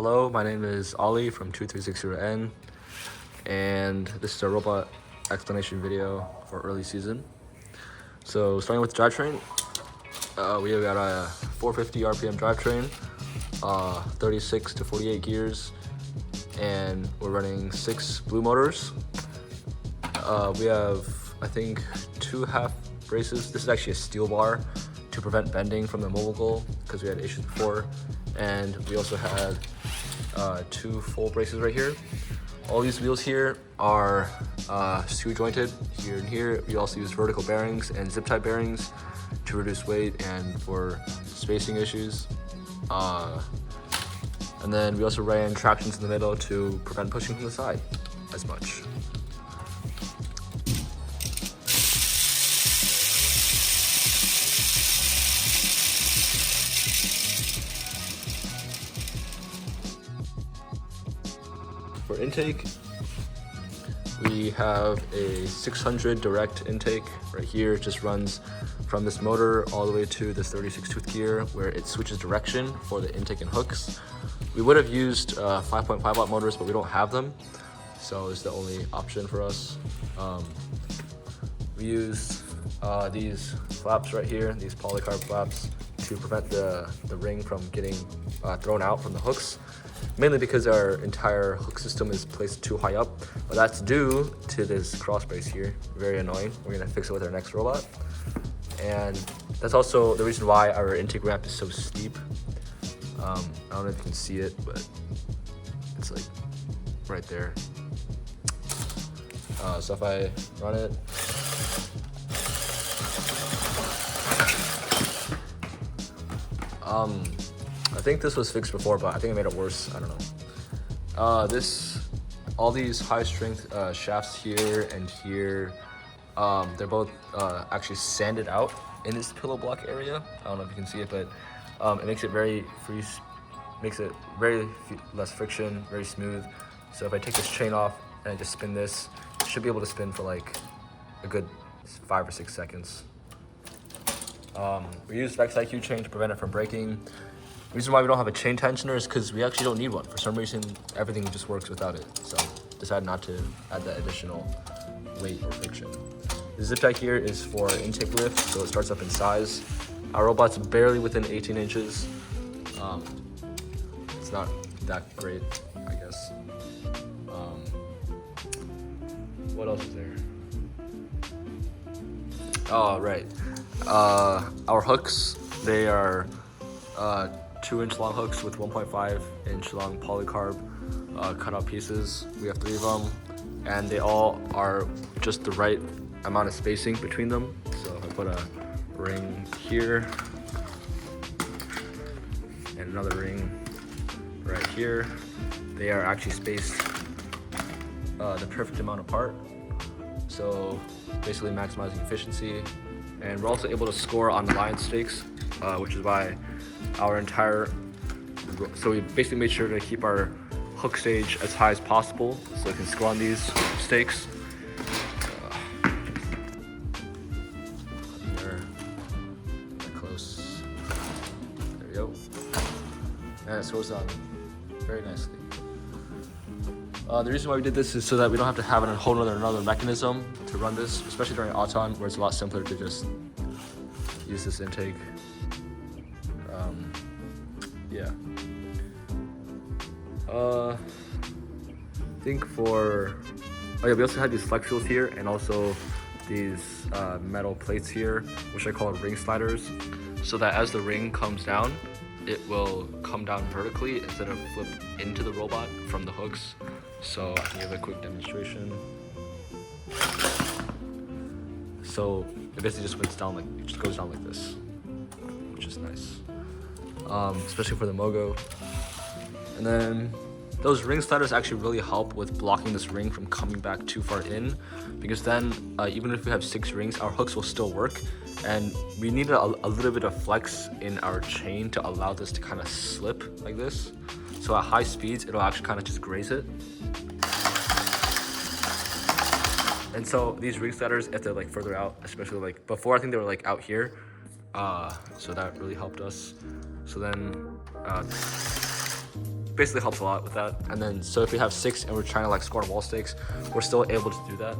Hello, my name is Ollie from 2360N, and this is a robot explanation video for early season. So starting with the drivetrain, we have got a 450 RPM drivetrain, 36 to 48 gears, and we're running 6 blue motors. We have, I think, 2 half braces. This is actually a steel bar to prevent bending from the mogul because we had issues before. And we also had 2 full braces right here. All these wheels here are screw jointed here and here. We also use vertical bearings and zip tie bearings to reduce weight and for spacing issues. And then we also ran tractions in the middle to prevent pushing from the side as much. For intake, we have a 600 direct intake right here. It just runs from this motor all the way to this 36 tooth gear where it switches direction for the intake and hooks. We would have used 5.5 watt motors, but we don't have them, so it's the only option for us. We use these flaps right here, these polycarb flaps, to prevent the ring from getting thrown out from the hooks, mainly because our entire hook system is placed too high up, but that's due to this cross brace here. Very annoying. We're gonna fix it with our next robot. And that's also the reason why our intake ramp is so steep. I don't know if you can see it, but it's like right there. So if I run it, I think this was fixed before, but I think I made it worse. I don't know. All these high strength shafts here and here, they're both actually sanded out in this pillow block area. I don't know if you can see it, but it makes it very less friction, very smooth. So if I take this chain off and I just spin this, it should be able to spin for like a good 5 or 6 seconds. We use VEX IQ chain to prevent it from breaking. The reason why we don't have a chain tensioner is because we actually don't need one. For some reason, everything just works without it. So decided not to add that additional weight or friction. The zip tie here is for intake lift, so it starts up in size. Our robot's barely within 18 inches. It's not that great, I guess. What else is there? Oh, right. Our hooks, they are 2-inch long hooks with 1.5-inch long polycarb cut-out pieces. We have 3 of them, and they all are just the right amount of spacing between them. So if I put a ring here and another ring right here, they are actually spaced the perfect amount apart. So basically maximizing efficiency. And we're also able to score on the line stakes, which is why so we basically made sure to keep our hook stage as high as possible so it can score on these stakes. They're close. There we go. And it scores on very nicely. The reason why we did this is so that we don't have to have a whole another mechanism to run this, especially during Auton, where it's a lot simpler to just use this intake. Yeah. I think we also had these flex wheels here and also these metal plates here, which I call ring sliders, so that as the ring comes down, it will come down vertically instead of flip into the robot from the hooks. So I can give a quick demonstration. So it basically just goes down like this, which is nice, especially for the Mogo. And then those ring sliders actually really help with blocking this ring from coming back too far in, because then even if we have 6 rings, our hooks will still work, and we need a little bit of flex in our chain to allow this to kind of slip like this. So at high speeds, it'll actually kind of just graze it. And so these ring sliders, if they're like further out, especially like before, I think they were like out here. So that really helped us. So then basically helps a lot with that. And then, so if we have 6 and we're trying to like score wall stakes, we're still able to do that.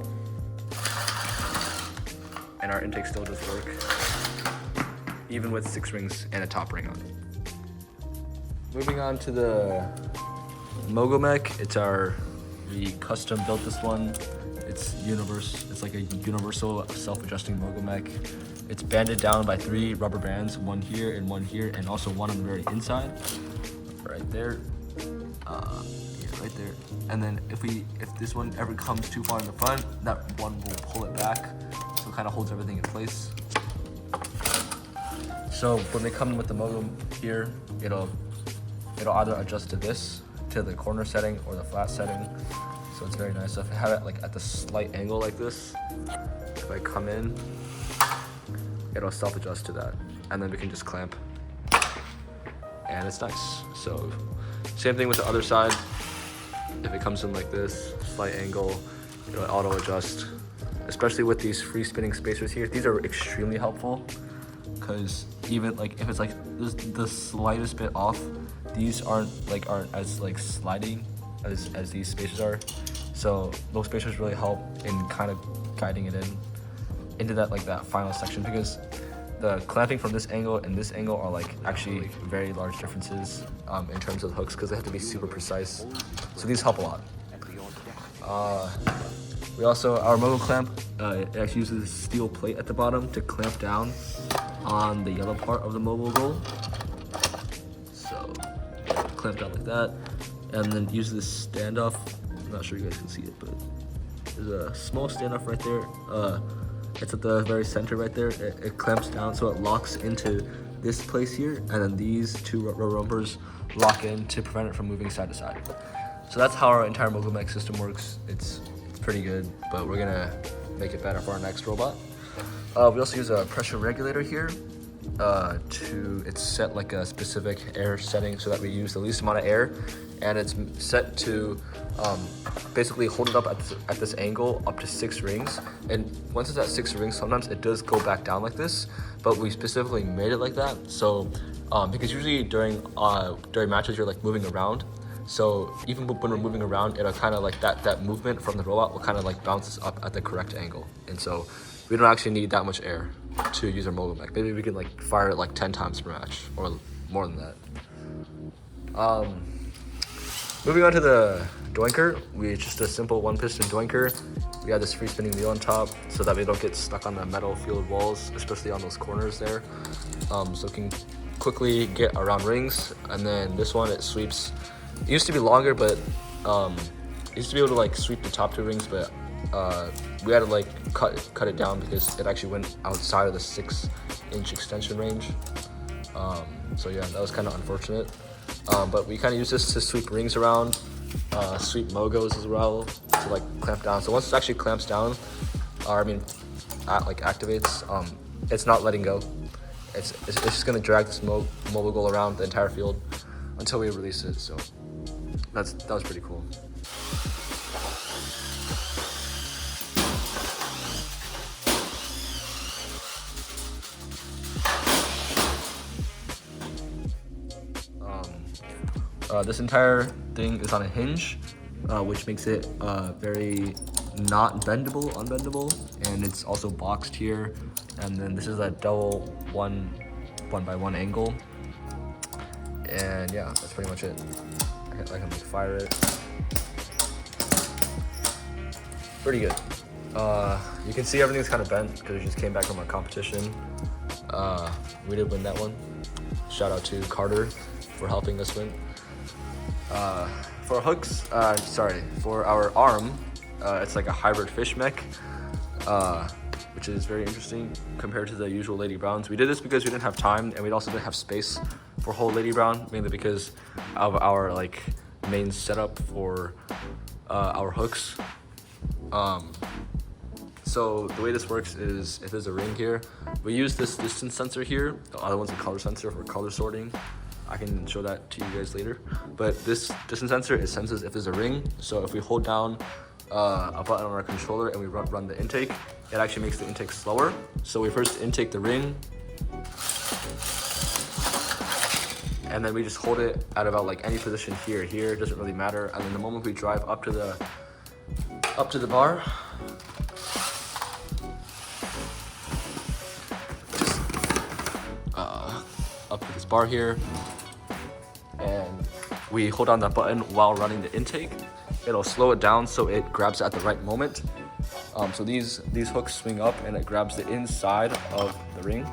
And our intake still does work, even with 6 rings and a top ring on it. Moving on to the Mech. We custom built this one. It's like a universal self-adjusting Mech. It's banded down by 3 rubber bands, one here, and also one on the very inside, right there. Yeah, right there. And then if this one ever comes too far in the front, that one will pull it back, so it kind of holds everything in place. So when they come with the Mech here, it'll either adjust to the corner setting or the flat setting. So it's very nice. So if I have it like at the slight angle like this, if I come in, it'll self-adjust to that, and then we can just clamp, and it's nice. So same thing with the other side. If it comes in like this, slight angle, it'll auto-adjust. Especially with these free spinning spacers here, these are extremely helpful, because even like if it's like the slightest bit off, these aren't as like sliding as these spacers are. So those spacers really help in kind of guiding it into that final section, because the clamping from this angle and this angle are like actually very large differences in terms of the hooks, because they have to be super precise. So these help a lot. We also, our mobile clamp, it actually uses a steel plate at the bottom to clamp down on the yellow part of the mobile goal. So clamp down like that, and then use this standoff. I'm not sure you guys can see it, but there's a small standoff right there. It's at the very center right there. It clamps down, so it locks into this place here, and then these 2 rubber rubbers lock in to prevent it from moving side to side. So that's how our entire Mech system works. It's pretty good, but we're gonna make it better for our next robot. We also use a pressure regulator here. It's set like a specific air setting so that we use the least amount of air, and it's set to basically hold it up at this angle up to 6 rings. And once it's at 6 rings, sometimes it does go back down like this, but we specifically made it like that. So because usually during matches you're like moving around, so even when we're moving around, it'll kind of like that movement from the robot will kind of like bounce us up at the correct angle, and so we don't actually need that much air to use our Mech. Maybe we can like fire it like 10 times per match or more than that. Moving on to the Doinker, it's just a simple 1-piston Doinker. We have this free spinning wheel on top so that we don't get stuck on the metal field walls, especially on those corners there. So it can quickly get around rings. And then this one, it sweeps. It used to be longer, but it used to be able to like sweep the top 2 rings, but we had to like cut it down because it actually went outside of the 6-inch extension range. So yeah, that was kind of unfortunate. But we kind of use this to sweep rings around, sweep mogos as well, to like clamp down. So once it actually clamps down, activates, it's not letting go. It's just gonna drag this mobile goal around the entire field until we release it. So that was pretty cool. This entire thing is on a hinge, which makes it very not unbendable, and it's also boxed here. And then this is a double 1x1 angle, and yeah, that's pretty much it. I can like fire it. Pretty good. You can see everything's kind of bent because it just came back from our competition. We did win that one. Shout out to Carter for helping us win. For hooks, for our arm, it's like a hybrid fish mech, which is very interesting compared to the usual Lady Browns. We did this because we didn't have time, and we also didn't have space for whole Lady Brown, mainly because of our like main setup for our hooks. So the way this works is if there's a ring here, we use this distance sensor here. The other one's a color sensor for color sorting. I can show that to you guys later. But this distance sensor, it senses if there's a ring. So if we hold down a button on our controller and we run the intake, it actually makes the intake slower. So we first intake the ring, and then we just hold it at about like any position here, it doesn't really matter. And then the moment we drive up to the bar, up to this bar here, and we hold down that button while running the intake. It'll slow it down so it grabs at the right moment. So these hooks swing up and it grabs the inside of the ring.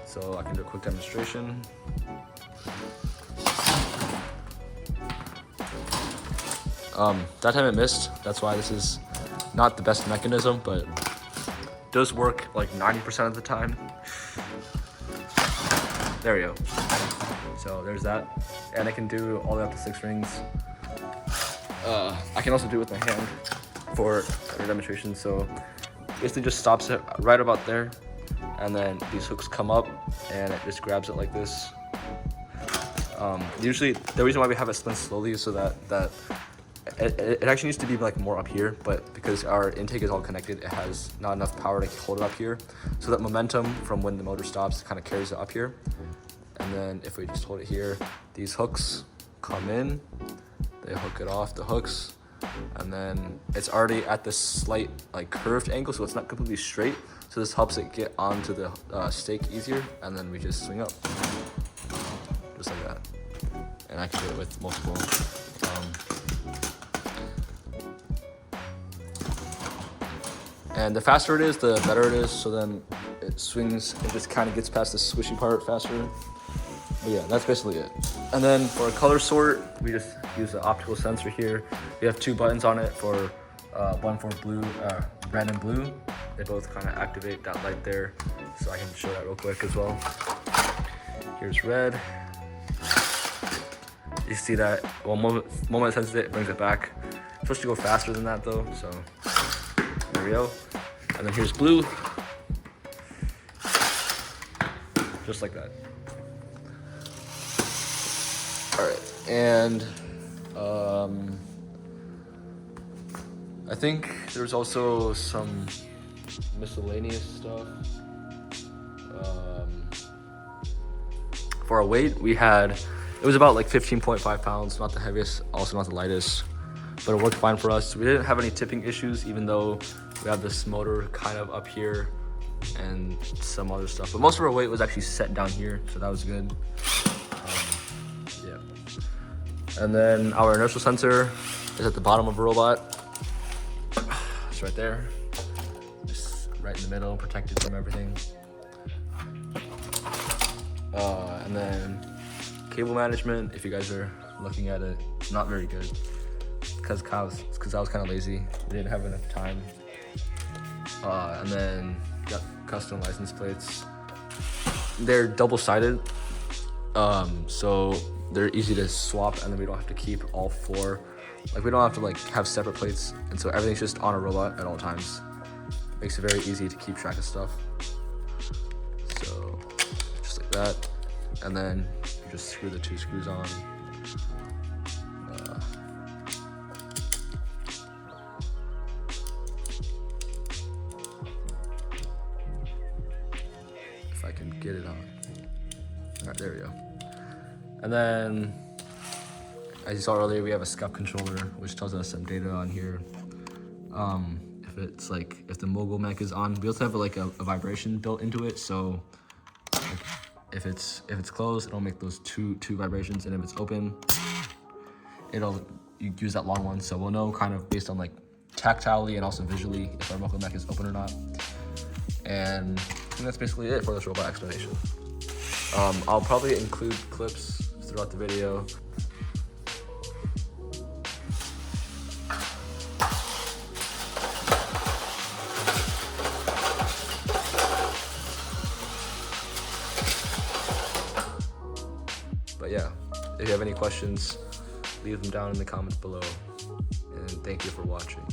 So I can do a quick demonstration. That time it missed. That's why this is not the best mechanism, but it does work like 90% of the time. There we go. So there's that. And I can do all the way up to 6 rings. I can also do it with my hand for a demonstration. So basically just stops it right about there. And then these hooks come up and it just grabs it like this. Usually the reason why we have it spin slowly is so that it actually needs to be like more up here, but because our intake is all connected, it has not enough power to hold it up here. So that momentum from when the motor stops kind of carries it up here. And then if we just hold it here, these hooks come in, they hook it off the hooks, and then it's already at this slight like curved angle, so it's not completely straight. So this helps it get onto the stake easier, and then we just swing up, just like that. And I can do it with multiple. And the faster it is, the better it is. So then it swings, it just kind of gets past the squishy part faster. But yeah, that's basically it. And then for a color sort, we just use the optical sensor here. We have 2 buttons on it for one for blue, red and blue. They both kind of activate that light there. So I can show that real quick as well. Here's red. You see that, well, moment it senses it, brings it back. It's supposed to go faster than that though, so there we go. And then here's blue. Just like that. All right, and I think there's also some miscellaneous stuff. For our weight, it was about like 15.5 pounds, not the heaviest, also not the lightest, but it worked fine for us. We didn't have any tipping issues, even though we have this motor kind of up here and some other stuff. But most of our weight was actually set down here, so that was good. Yeah. And then our inertial sensor is at the bottom of the robot. It's right there, just right in the middle, protected from everything. And then cable management, if you guys are looking at it, not very good. Because I was kind of lazy. We didn't have enough time. And then got custom license plates. They're double-sided, so they're easy to swap, and then we don't have to keep all 4. Like, we don't have to like have separate plates, and so everything's just on a robot at all times. Makes it very easy to keep track of stuff. So just like that, and then you just screw the 2 screws on. If I can get it on. All right, there we go. And then, as you saw earlier, we have a SCUF controller, which tells us some data on here. If the mogul mech is on, we also have like a vibration built into it. So like, if it's closed, it'll make those two vibrations, and if it's open, you use that long one. So we'll know kind of based on like tactilely and also visually if our mogul mech is open or not. And I think that's basically it for this robot explanation. I'll probably include clips throughout the video. But yeah, if you have any questions, leave them down in the comments below. And thank you for watching.